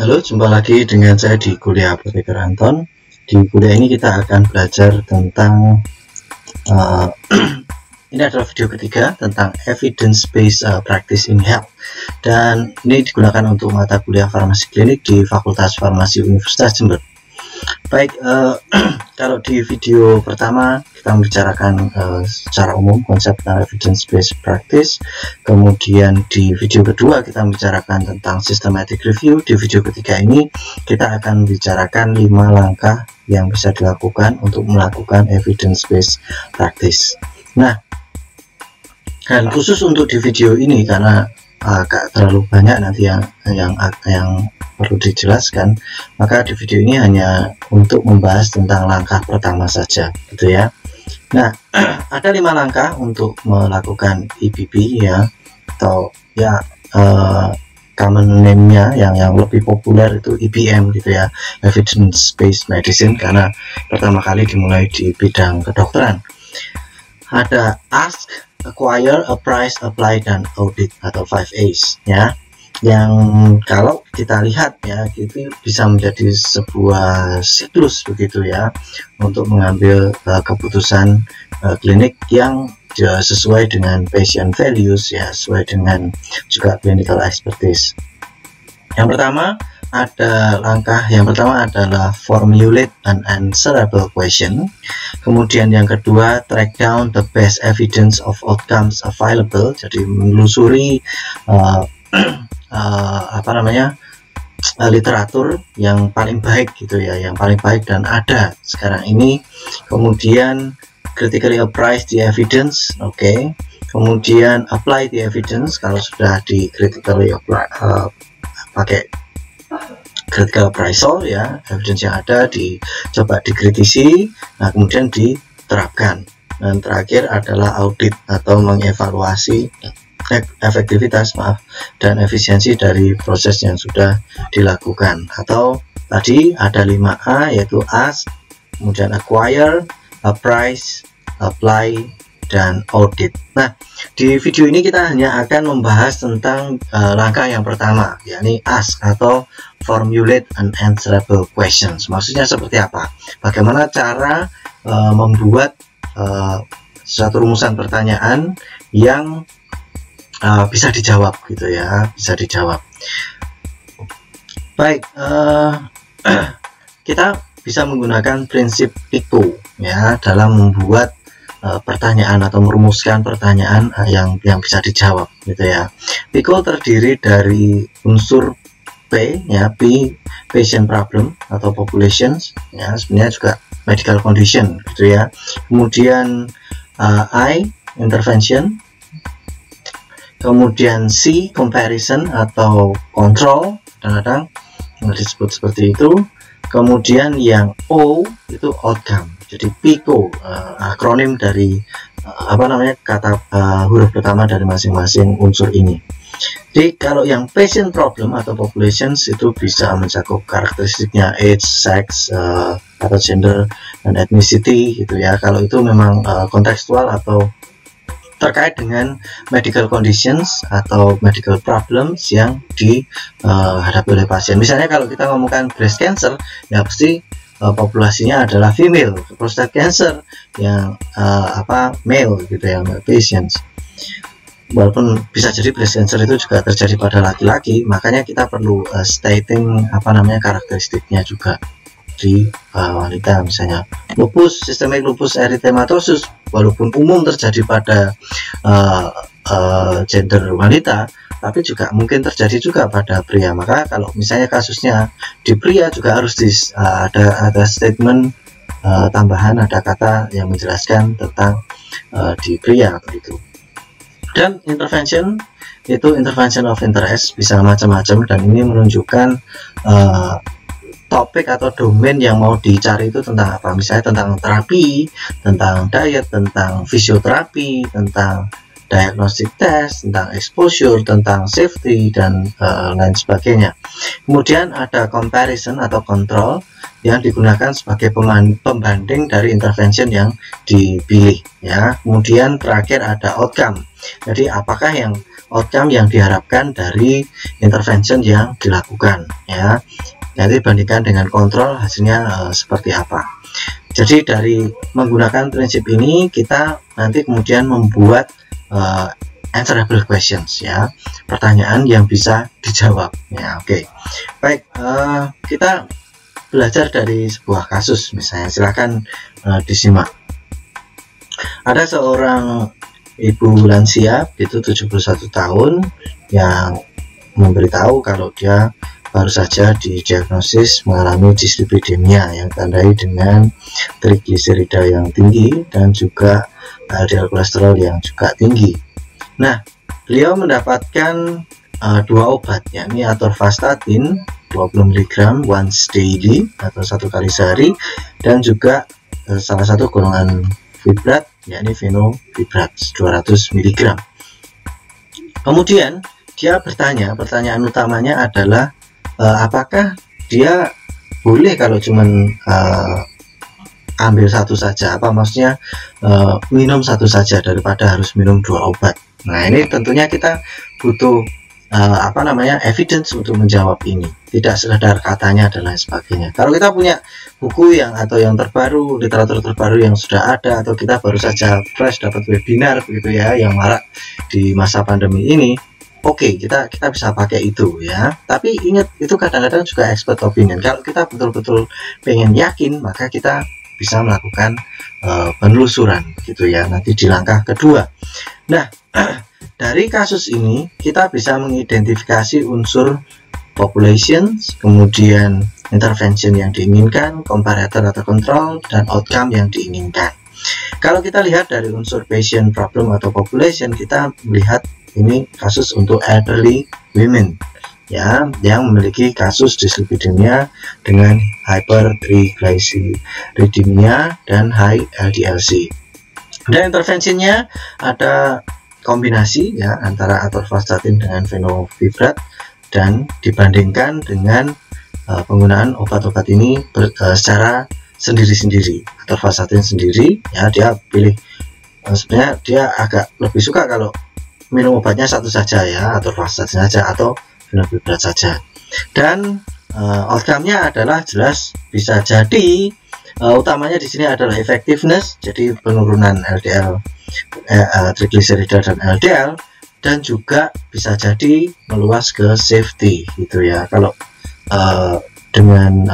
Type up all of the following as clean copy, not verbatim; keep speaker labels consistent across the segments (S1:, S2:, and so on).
S1: Halo, jumpa lagi dengan saya di kuliah Apoteker Anton. Di kuliah ini kita akan belajar tentang ini adalah video ketiga tentang evidence-based practice in health, dan ini digunakan untuk mata kuliah farmasi klinik di Fakultas Farmasi Universitas Jember. Baik, kalau di video pertama kita membicarakan secara umum konsep tentang evidence-based practice. Kemudian di video kedua kita membicarakan tentang systematic review. Di video ketiga ini kita akan membicarakan 5 langkah yang bisa dilakukan untuk melakukan evidence-based practice. Nah, dan khusus untuk di video ini karena agak terlalu banyak nanti yang perlu dijelaskan, maka di video ini hanya untuk membahas tentang langkah pertama saja, gitu ya. Nah, ada 5 langkah untuk melakukan EBP ya, atau ya common name-nya yang lebih populer itu EBM gitu ya, evidence based medicine, karena pertama kali dimulai di bidang kedokteran. Ada ask, acquire, appraise, apply, dan audit atau 5A's ya, yang kalau kita lihat ya itu bisa menjadi sebuah siklus begitu ya untuk mengambil keputusan klinik yang sesuai dengan patient values ya, sesuai dengan juga clinical expertise. Yang pertama adalah formulate an answerable question. Kemudian yang kedua, track down the best evidence of outcomes available. Jadi menelusuri literatur yang paling baik gitu ya, yang paling baik dan ada sekarang ini. Kemudian critically appraise the evidence, oke. Kemudian apply the evidence. Kalau sudah di critically apply, pakai critical appraisal ya, evidence yang ada dicoba dikritisi, nah kemudian diterapkan. Dan terakhir adalah audit atau mengevaluasi efektivitas dan efisiensi dari proses yang sudah dilakukan. Atau tadi ada 5A, yaitu ask, kemudian acquire, appraise, apply, dan audit. Nah, di video ini kita hanya akan membahas tentang langkah yang pertama, yakni ask atau formulate an answerable questions. Maksudnya seperti apa? Bagaimana cara membuat suatu rumusan pertanyaan yang bisa dijawab gitu ya, bisa dijawab. Baik, kita bisa menggunakan prinsip PICO ya dalam membuat pertanyaan atau merumuskan pertanyaan yang bisa dijawab gitu ya. PICO terdiri dari unsur P ya, P patient problem atau populations ya, sebenarnya juga medical condition gitu ya. Kemudian I intervention, kemudian C comparison atau control, kadang-kadang disebut seperti itu. Kemudian yang O itu outcome. Jadi PICO akronim dari kata huruf pertama dari masing-masing unsur ini. Jadi kalau yang patient problem atau populations itu bisa mencakup karakteristiknya age, sex, atau gender dan ethnicity gitu ya. Kalau itu memang kontekstual atau terkait dengan medical conditions atau medical problems yang dihadapi oleh pasien. Misalnya kalau kita ngomongkan breast cancer, ya pasti populasinya adalah female. Prostate cancer yang male gitu ya, male patients. Walaupun bisa jadi breast cancer itu juga terjadi pada laki-laki, makanya kita perlu stating karakteristiknya juga di wanita. Misalnya lupus, systemic lupus erythematosus, walaupun umum terjadi pada gender wanita, tapi juga mungkin terjadi juga pada pria. Maka kalau misalnya kasusnya di pria juga harus ada statement tambahan, ada kata yang menjelaskan tentang di pria begitu. Dan intervention itu intervention of interest, bisa macam-macam, dan ini menunjukkan topik atau domain yang mau dicari itu tentang apa. Misalnya tentang terapi, tentang diet, tentang fisioterapi, tentang diagnostic test, tentang exposure, tentang safety, dan lain sebagainya. Kemudian ada comparison atau control yang digunakan sebagai pembanding dari intervention yang dipilih ya. Kemudian terakhir ada outcome. Jadi apakah yang outcome yang diharapkan dari intervention yang dilakukan ya. Nanti bandingkan dengan kontrol, hasilnya seperti apa. Jadi dari menggunakan prinsip ini kita nanti kemudian membuat answerable questions ya, pertanyaan yang bisa dijawab ya. Oke. Baik, kita belajar dari sebuah kasus misalnya, silakan disimak. Ada seorang ibu lansia itu 71 tahun yang memberitahu kalau dia baru saja didiagnosis mengalami dislipidemia yang ditandai dengan trigliserida yang tinggi dan juga LDL kolesterol yang juga tinggi. Nah, beliau mendapatkan dua obat, yakni atorvastatin 20 mg once daily atau 1 kali sehari, dan juga salah satu golongan fibrat, yakni fenofibrat 200 mg. Kemudian dia bertanya, pertanyaan utamanya adalah apakah dia boleh kalau cuman ambil satu saja, apa maksudnya minum satu saja daripada harus minum 2 obat. Nah, ini tentunya kita butuh evidence untuk menjawab ini, tidak sekedar katanya dan lain sebagainya. Kalau kita punya buku yang terbaru, literatur terbaru yang sudah ada, atau kita baru saja fresh dapat webinar begitu ya, yang marak di masa pandemi ini, oke, kita bisa pakai itu ya. Tapi ingat, itu kadang-kadang juga expert opinion. Kalau kita betul-betul pengen yakin, maka kita bisa melakukan penelusuran gitu ya, nanti di langkah kedua. Nah, dari kasus ini kita bisa mengidentifikasi unsur population, kemudian intervention yang diinginkan, comparator atau control, dan outcome yang diinginkan. Kalau kita lihat dari unsur patient, problem, atau population, kita melihat ini kasus untuk elderly women ya, yang memiliki kasus dislipidemia dengan hypertriglyceridemia dan high LDL-C. Dan intervensinya ada kombinasi ya antara atorvastatin dengan fenofibrat, dan dibandingkan dengan penggunaan obat-obat ini secara sendiri-sendiri. Atorvastatin sendiri ya, dia pilih sebenarnya dia agak lebih suka kalau minum obatnya satu saja ya, atorvastatin saja atau fenofibrat saja. Dan outcome-nya adalah jelas bisa jadi utamanya di sini adalah effectiveness, jadi penurunan LDL, trigliserida dan LDL, dan juga bisa jadi meluas ke safety gitu ya. Kalau dengan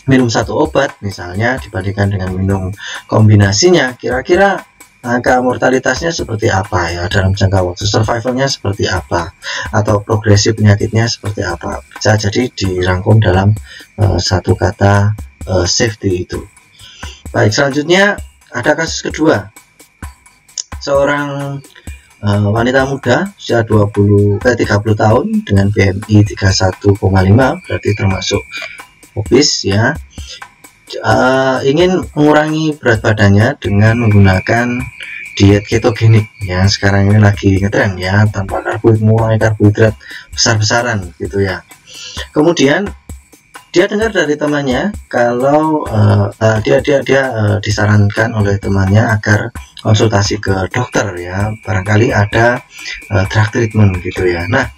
S1: minum satu obat misalnya dibandingkan dengan minum kombinasinya, kira-kira angka mortalitasnya seperti apa ya dalam jangka waktu, survivalnya seperti apa, atau progresi penyakitnya seperti apa, bisa jadi dirangkum dalam satu kata safety itu. Baik, selanjutnya ada kasus kedua, seorang wanita muda usia 30 tahun dengan BMI 31,5, berarti termasuk obes ya, ingin mengurangi berat badannya dengan menggunakan diet ketogenik yang sekarang ini lagi ngetren ya, tanpa karbohidrat besar-besaran gitu ya. Kemudian dia dengar dari temannya kalau dia disarankan oleh temannya agar konsultasi ke dokter ya, barangkali ada drug treatment gitu ya. Nah,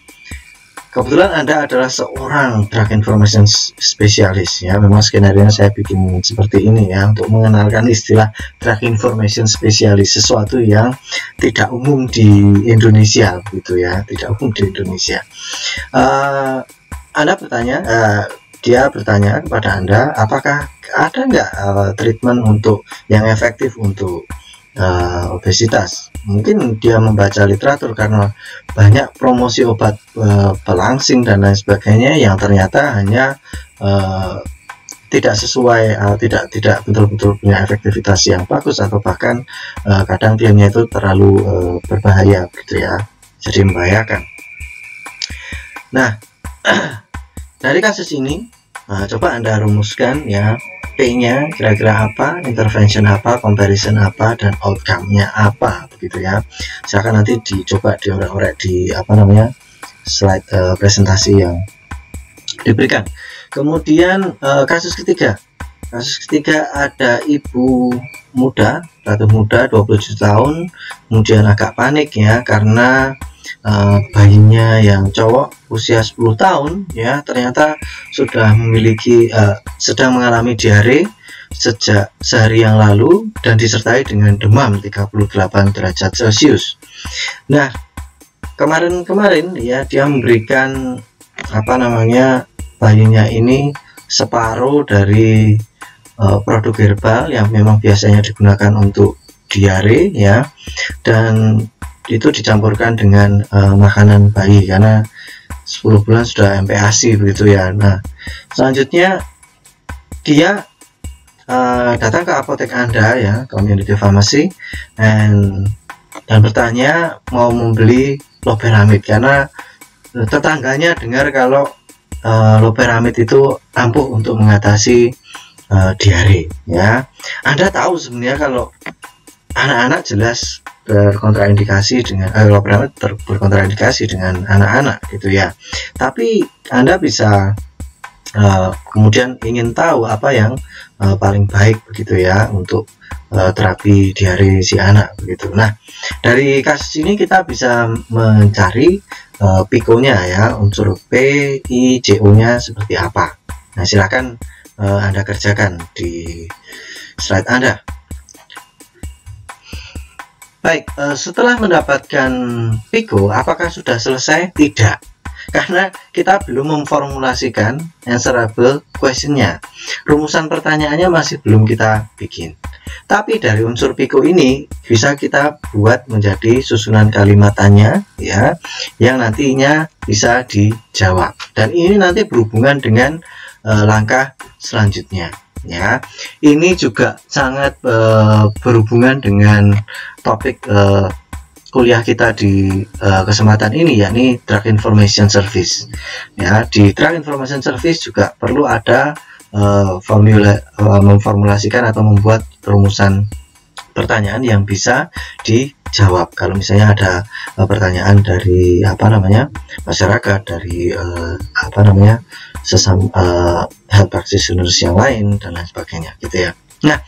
S1: kebetulan Anda adalah seorang drug information specialist ya, memang skenario saya bikin seperti ini ya, untuk mengenalkan istilah drug information specialist, sesuatu yang tidak umum di Indonesia gitu ya, tidak umum di Indonesia. Anda bertanya, dia bertanya kepada Anda, apakah ada nggak treatment untuk yang efektif untuk obesitas. Mungkin dia membaca literatur karena banyak promosi obat pelangsing dan lain sebagainya yang ternyata hanya tidak sesuai, tidak betul-betul punya efektivitas yang bagus, atau bahkan kadang klaimnya itu terlalu berbahaya gitu ya, jadi membahayakan. Nah, dari kasus ini coba Anda rumuskan ya, P-nya kira-kira apa, intervention apa, comparison apa, dan outcome-nya apa begitu ya. Silakan nanti dicoba diorek-orek di slide presentasi yang diberikan. Kemudian kasus ketiga, Kasus ketiga ada ibu muda, ratu muda 27 tahun, kemudian agak panik ya karena bayinya yang cowok usia 10 tahun ya ternyata sudah memiliki sedang mengalami diare sejak sehari yang lalu dan disertai dengan demam 38 derajat Celcius. Nah, kemarin-kemarin ya dia memberikan bayinya ini separuh dari produk herbal yang memang biasanya digunakan untuk diare ya, dan itu dicampurkan dengan makanan bayi karena 10 bulan sudah MPASI begitu ya. Nah, selanjutnya dia datang ke apotek Anda ya, community pharmacy, dan bertanya mau membeli loperamid karena tetangganya dengar kalau loperamid itu ampuh untuk mengatasi diare ya. Anda tahu sebenarnya kalau anak-anak jelas berkontraindikasi dengan loperamid berkontraindikasi dengan anak-anak gitu ya, tapi Anda bisa kemudian ingin tahu apa yang paling baik begitu ya untuk terapi diare si anak begitu. Nah, dari kasus ini kita bisa mencari PICO-nya ya, unsur P, I, CO-nya seperti apa. Nah, silakan Anda kerjakan di slide Anda. Baik, setelah mendapatkan PICO, apakah sudah selesai? Tidak, karena kita belum memformulasikan answerable question-nya. Rumusan pertanyaannya masih belum kita bikin. Tapi dari unsur PICO ini bisa kita buat menjadi susunan kalimat tanya ya, yang nantinya bisa dijawab. Dan ini nanti berhubungan dengan langkah selanjutnya ya. Ini juga sangat berhubungan dengan topik kuliah kita di kesempatan ini, yakni Drug Information Service ya. Di Drug Information Service juga perlu ada memformulasikan atau membuat rumusan pertanyaan yang bisa dijawab. Kalau misalnya ada pertanyaan dari masyarakat, dari health practitioners yang lain dan lain sebagainya gitu ya. Nah,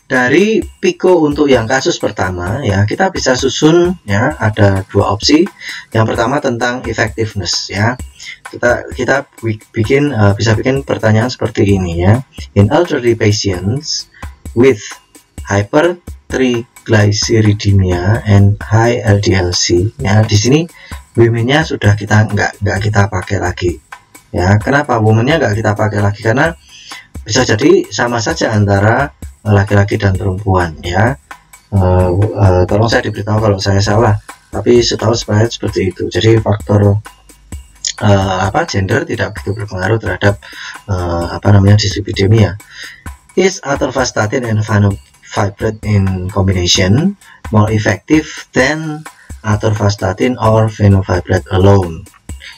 S1: dari PICO untuk yang kasus pertama ya, kita bisa susun ya, ada dua opsi. Yang pertama tentang effectiveness ya. Kita bisa bikin pertanyaan seperti ini ya. In elderly patients with hypertriglyceridemia and high LDL-C ya, di sini women-nya sudah nggak kita pakai lagi ya. Kenapa women-nya nggak kita pakai lagi? Karena bisa jadi sama saja antara laki-laki dan perempuan ya. Tolong saya diberitahu kalau saya salah, tapi setahu saya seperti itu. Jadi faktor gender tidak begitu berpengaruh terhadap dyslipidemia. Is atorvastatin and fenofibrate in combination more effective than atorvastatin or fenofibrate alone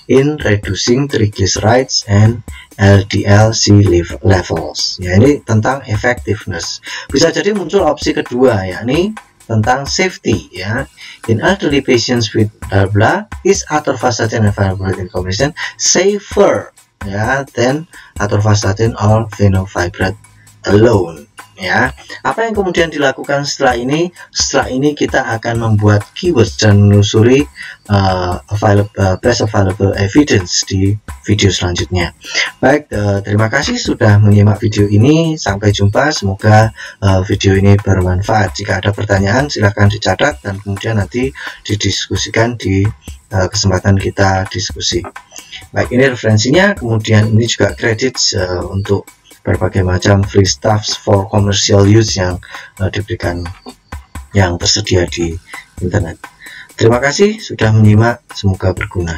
S1: in reducing triglycerides and LDL-C levels ya. Ini tentang effectiveness. Bisa jadi muncul opsi kedua, yakni tentang safety ya. In elderly patients with blah is atorvastatin and fenofibrate in combination safer ya than atorvastatin or fenofibrate alone ya. Apa yang kemudian dilakukan setelah ini? Setelah ini kita akan membuat keywords dan menelusuri best available evidence di video selanjutnya. Baik, terima kasih sudah menyimak video ini. Sampai jumpa, semoga video ini bermanfaat. Jika ada pertanyaan silahkan dicatat dan kemudian nanti didiskusikan di kesempatan kita diskusi. Baik, ini referensinya, kemudian ini juga kredit untuk berbagai macam free stuffs for commercial use yang diberikan, yang tersedia di internet. Terima kasih sudah menyimak, semoga berguna.